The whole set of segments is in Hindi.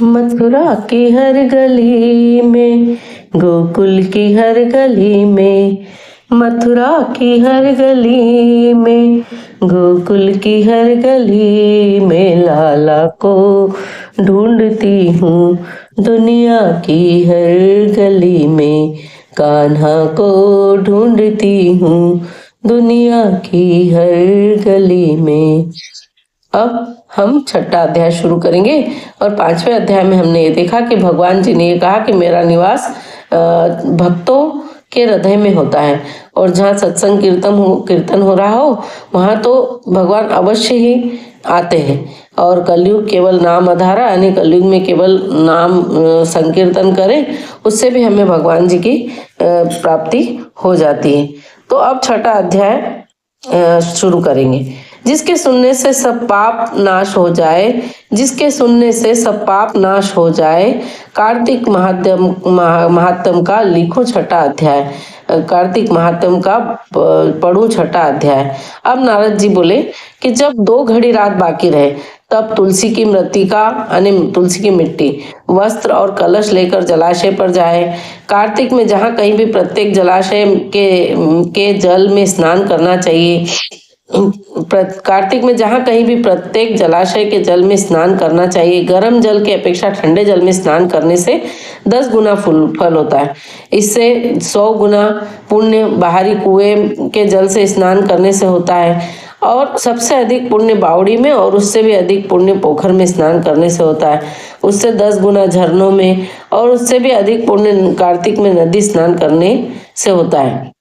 मथुरा की हर गली में, गोकुल की हर गली में, मथुरा की हर गली में, गोकुल की हर गली में, लाला को ढूंढती हूँ दुनिया की हर गली में, कान्हा को ढूंढती हूँ दुनिया की हर गली में। अब हम छठा अध्याय शुरू करेंगे और 5वें अध्याय में हमने ये देखा कि भगवान जी ने ये कहा कि मेरा निवास भक्तों के हृदय में होता है और जहाँ सत्संग कीर्तन हो रहा हो वहाँ तो भगवान अवश्य ही आते हैं। और कलयुग केवल नाम आधारा, यानी कलयुग में केवल नाम संकीर्तन करें उससे भी हमें भगवान जी की प्राप्ति हो जाती है। तो अब छठा अध्याय शुरू करेंगे। जिसके सुनने से सब पाप नाश हो जाए, जिसके सुनने से सब पाप नाश हो जाए, कार्तिक महात्म का लिखो छठा अध्याय, कार्तिक महात्म का पढ़ूं छठा अध्याय। अब नारद जी बोले कि जब 2 घड़ी रात बाकी रहे तब तुलसी की मृत्तिका यानी तुलसी की मिट्टी, वस्त्र और कलश लेकर जलाशय पर जाए। कार्तिक में जहाँ कहीं भी प्रत्येक जलाशय के जल में स्नान करना चाहिए। कार्तिक में जहाँ कहीं भी प्रत्येक जलाशय के जल में स्नान करना चाहिए। गर्म जल की अपेक्षा ठंडे जल में स्नान करने से 10 गुना फल होता है। इससे 100 गुना पुण्य बाहरी कुएं के जल से स्नान करने से होता है और सबसे अधिक पुण्य बावड़ी में और उससे भी अधिक पुण्य पोखर में स्नान करने से होता है। उससे 10 गुना झरनों में और उससे भी अधिक पुण्य कार्तिक में नदी स्नान करने से होता है।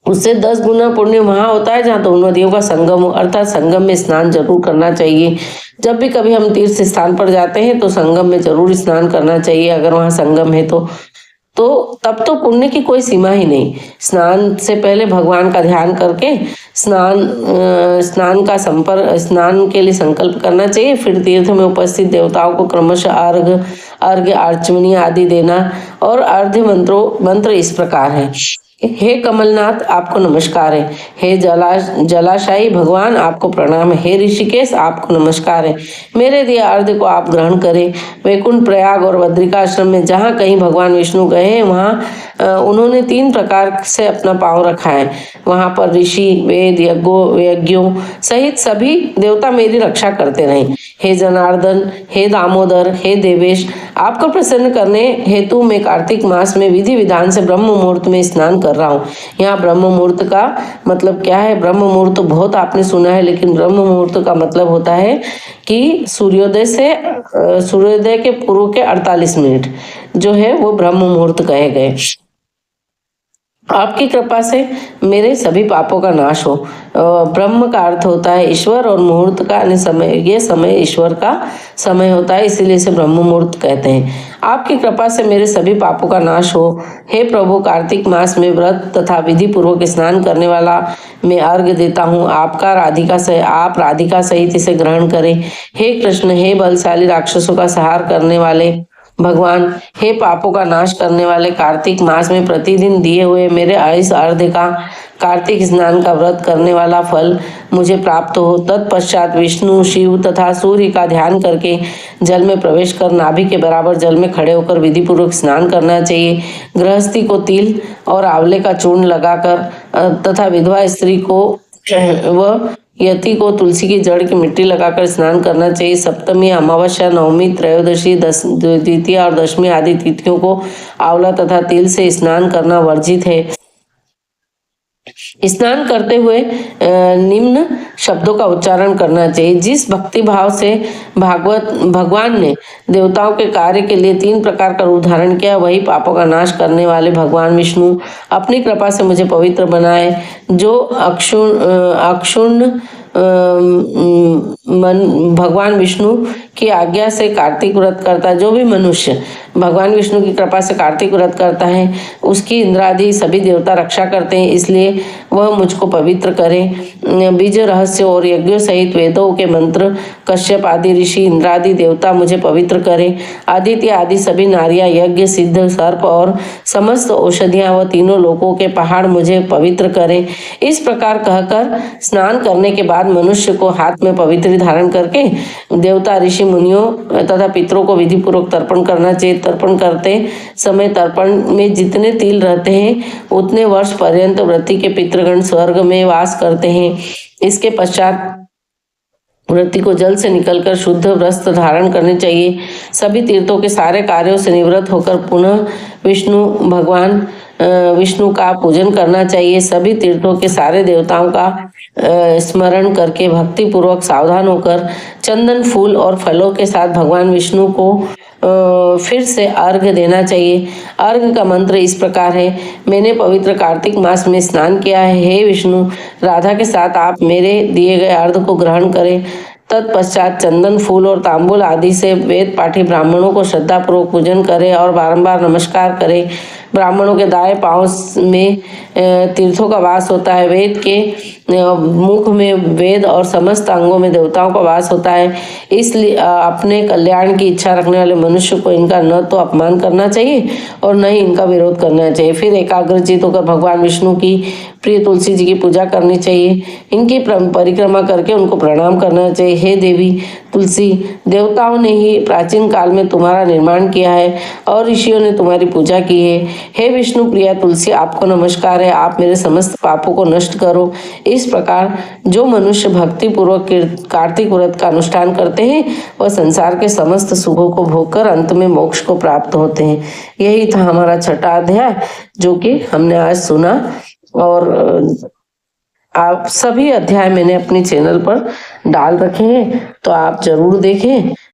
उससे 10 गुना पुण्य वहाँ होता है जहाँ दोनों नदियों का संगम हो, अर्थात संगम में स्नान जरूर करना चाहिए। जब भी कभी हम तीर्थ स्थान पर जाते हैं तो संगम में जरूर स्नान करना चाहिए अगर वहाँ संगम है तो तब तो पुण्य की कोई सीमा ही नहीं। स्नान से पहले भगवान का ध्यान करके स्नान के लिए संकल्प करना चाहिए। फिर तीर्थ में उपस्थित देवताओं को क्रमशः अर्घ्य आचमनी आदि देना। और अर्घ्य मंत्र इस प्रकार है। हे कमलनाथ आपको नमस्कार है, हे जलाशायी भगवान आपको प्रणाम है, हे ऋषिकेश आपको नमस्कार है। मेरे दिए अर्घ्य को आप ग्रहण करें। वैकुंठ, प्रयाग और बद्रिकाश्रम में जहाँ कहीं भगवान विष्णु गए हैं वहाँ उन्होंने 3 प्रकार से अपना पांव रखा है। वहाँ पर ऋषि, वेद, यज्ञों सहित सभी देवता मेरी रक्षा करते रहे। हे जनार्दन, हे दामोदर, हे देवेश, आपको प्रसन्न करने हेतु मैं कार्तिक मास में विधि विधान से ब्रह्म मुहूर्त में स्नान कर रहा हूँ। यहाँ ब्रह्म मुहूर्त का मतलब क्या है? ब्रह्म मुहूर्त बहुत आपने सुना है, लेकिन ब्रह्म मुहूर्त का मतलब होता है कि सूर्योदय के पूर्व के 48 मिनट जो है वो ब्रह्म मुहूर्त कहे गए। आपकी कृपा से मेरे सभी पापों का नाश हो। ब्रह्म का अर्थ होता है ईश्वर और मुहूर्त का समय, ये समय ईश्वर का समय होता है, इसीलिए इसे ब्रह्म मुहूर्त कहते हैं। आपकी कृपा से मेरे सभी पापों का नाश हो। हे प्रभु, कार्तिक मास में व्रत तथा विधि पूर्वक स्नान करने वाला मैं अर्घ्य देता हूँ। आप राधिका सहित इसे ग्रहण करें। हे कृष्ण, हे बलशाली राक्षसों का संहार करने वाले भगवान, हे पापों का नाश करने वाले, कार्तिक मास में प्रतिदिन दिए हुए मेरे इस अर्घ्य का कार्तिक स्नान का व्रत करने वाला फल मुझे प्राप्त हो। तत्पश्चात विष्णु, शिव तथा सूर्य का ध्यान करके जल में प्रवेश कर नाभि के बराबर जल में खड़े होकर विधि पूर्वक स्नान करना चाहिए। गृहस्थी को तिल और आंवले का चूर्ण लगाकर तथा विधवा स्त्री को व यति को तुलसी की जड़ की मिट्टी लगाकर स्नान करना चाहिए। सप्तमी, अमावस्या, नवमी, त्रयोदशी, द्वितीया और दशमी आदि तिथियों को आंवला तथा तिल से स्नान करना वर्जित है। स्नान करते हुए निम्न शब्दों का उच्चारण करना चाहिए। जिस भक्ति भाव से भगवान ने देवताओं के कार्य के लिए 3 प्रकार का रूप धारण किया, वही पापों का नाश करने वाले भगवान विष्णु अपनी कृपा से मुझे पवित्र बनाए। जो अक्षुण्ण भगवान विष्णु की आज्ञा से कार्तिक व्रत करता है, जो भी मनुष्य भगवान विष्णु की कृपा से कार्तिक व्रत करता है उसकी इंद्रादि सभी देवता रक्षा करते हैं, इसलिए वह मुझको पवित्र करें। बीज रहस्य और यज्ञों सहित वेदों के मंत्र, कश्यप आदि ऋषि, इंद्रादि देवता मुझे पवित्र करें। आदित्य आदि सभी नारियां, यज्ञ, सिद्ध, सर्प और समस्त औषधियां व तीनों लोकों के पहाड़ मुझे पवित्र करें। इस प्रकार कहकर स्नान करने के बाद मनुष्य को हाथ में पवित्री धारण करके देवता, ऋषि, ऋषि मुनियों तथा पितरों को विधि पूर्वक तर्पण करना चाहिए। तर्पण करते समय तर्पण में जितने तिल रहते हैं उतने वर्ष पर्यंत व्रती के पितृगण स्वर्ग में वास करते हैं। इसके पश्चात व्रती को जल से निकलकर शुद्ध वस्त्र धारण करने चाहिए। सभी तीर्थों के सारे कार्यों से निवृत्त होकर पुनः विष्णु का पूजन करना चाहिए। सभी तीर्थों के सारे देवताओं का स्मरण करके भक्ति पूर्वक सावधान होकर चंदन फूल और फलों के साथ भगवान विष्णु को फिर से अर्घ्य देना चाहिए। अर्घ्य का मंत्र इस प्रकार है। मैंने पवित्र कार्तिक मास में स्नान किया है। हे विष्णु, राधा के साथ आप मेरे दिए गए अर्घ्य को ग्रहण करें। तत्पश्चात चंदन फूल और तांबूल आदि से वेद पाठी ब्राह्मणों को श्रद्धापूर्वक पूजन करें और बारंबार नमस्कार करें। ब्राह्मणों के दाएं पांव में तीर्थों का वास होता है। वेद के मुख में वेद और समस्त अंगों में देवताओं का वास होता है। इसलिए अपने कल्याण की इच्छा रखने वाले मनुष्य को इनका न तो अपमान करना चाहिए और न ही इनका विरोध करना चाहिए। फिर एकाग्रचित होकर भगवान विष्णु की प्रिय तुलसी जी की पूजा करनी चाहिए। इनकी परिक्रमा करके उनको प्रणाम करना चाहिए। हे देवी तुलसी, देवताओं ने ही प्राचीन काल में तुम्हारा निर्माण किया है और ऋषियों ने तुम्हारी पूजा की है। हे विष्णु प्रिया तुलसी, आपको नमस्कार है। आप मेरे समस्त पापों को नष्ट करो। इस प्रकार जो मनुष्य भक्ति पूर्वक कार्तिक व्रत का अनुष्ठान करते हैं वह संसार के समस्त सुखों को भोगकर अंत में मोक्ष को प्राप्त होते हैं। यही था हमारा छठा अध्याय जो कि हमने आज सुना। और आप सभी अध्याय मैंने अपने चैनल पर डाल रखे हैं, तो आप जरूर देखें।